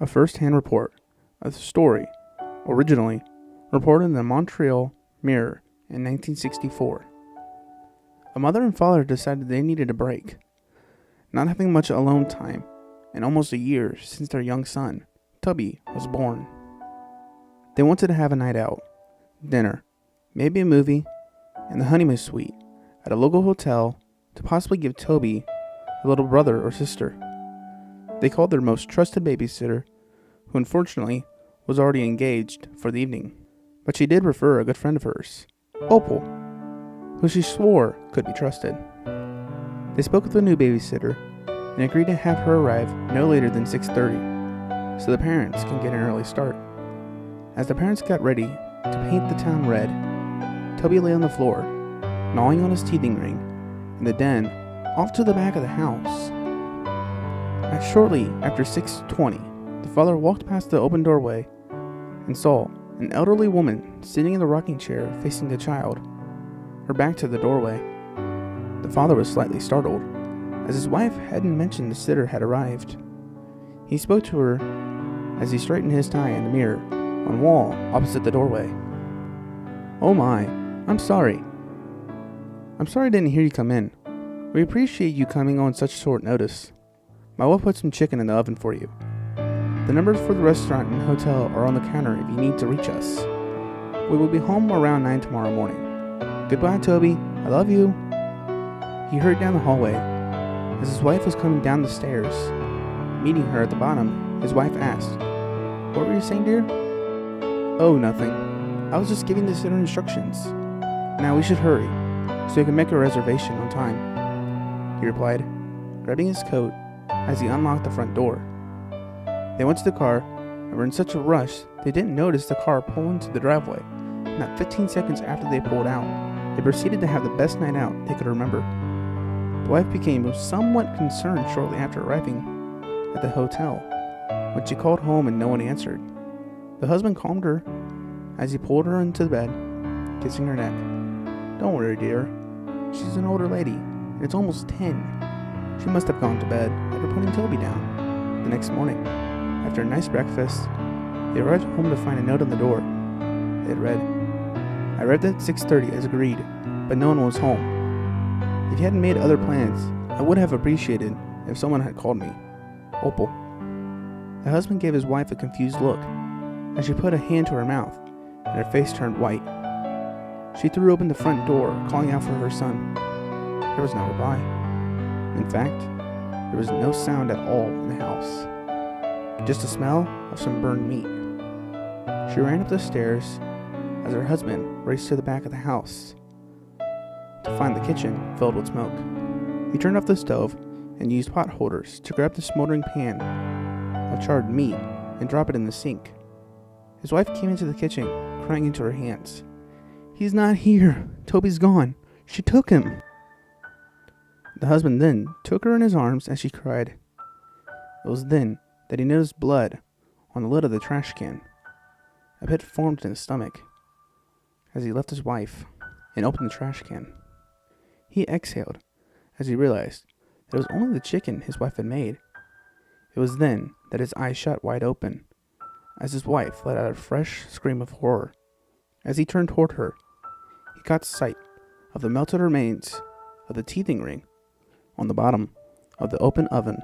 A first-hand report of the story, originally reported in the Montreal Mirror in 1964. A mother and father decided they needed a break, not having much alone time in almost a year since their young son, Tubby, was born. They wanted to have a night out, dinner, maybe a movie, and the honeymoon suite at a local hotel to possibly give Toby a little brother or sister. They called their most trusted babysitter, who unfortunately was already engaged for the evening. But she did refer a good friend of hers, Opal, who she swore could be trusted. They spoke with the new babysitter and agreed to have her arrive no later than 6:30, so the parents can get an early start. As the parents got ready to paint the town red, Toby lay on the floor, gnawing on his teething ring, in the den off to the back of the house. Shortly after 6:20, the father walked past the open doorway and saw an elderly woman sitting in the rocking chair facing the child, her back to the doorway. The father was slightly startled, as his wife hadn't mentioned the sitter had arrived. He spoke to her as he straightened his tie in the mirror on the wall opposite the doorway. "Oh my, I'm sorry. I didn't hear you come in. We appreciate you coming on such short notice. My wife put some chicken in the oven for you. The numbers for the restaurant and hotel are on the counter if you need to reach us. We will be home around 9 tomorrow morning. Goodbye, Toby. I love you." He hurried down the hallway. As his wife was coming down the stairs, meeting her at the bottom, his wife asked, "What were you saying, dear?" "Oh, nothing. I was just giving the sitter instructions. Now we should hurry, so you can make a reservation on time," he replied, grabbing his coat as he unlocked the front door. They went to the car and were in such a rush they didn't notice the car pull into the driveway. Not 15 seconds after they pulled out, they proceeded to have the best night out they could remember. The wife became somewhat concerned shortly after arriving at the hotel, when she called home and no one answered. The husband calmed her as he pulled her into bed, kissing her neck. "Don't worry, dear. She's an older lady, and it's almost 10. She must have gone to bed after putting Toby down." The next morning, after a nice breakfast, they arrived home to find a note on the door. It read, "I arrived at 6:30 as agreed, but no one was home. If you hadn't made other plans, I would have appreciated if someone had called me. Opal." The husband gave his wife a confused look as she put a hand to her mouth and her face turned white. She threw open the front door, calling out for her son. There was no reply. In fact, there was no sound at all in the house, just the smell of some burned meat. She ran up the stairs as her husband raced to the back of the house to find the kitchen filled with smoke. He turned off the stove and used pot holders to grab the smoldering pan of charred meat and drop it in the sink. His wife came into the kitchen, crying into her hands. "He's not here. Toby's gone. She took him." The husband then took her in his arms as she cried. It was then that he noticed blood on the lid of the trash can. A pit formed in his stomach as he left his wife and opened the trash can. He exhaled as he realized that it was only the chicken his wife had made. It was then that his eyes shot wide open as his wife let out a fresh scream of horror. As he turned toward her, he caught sight of the melted remains of the teething ring on the bottom of the open oven.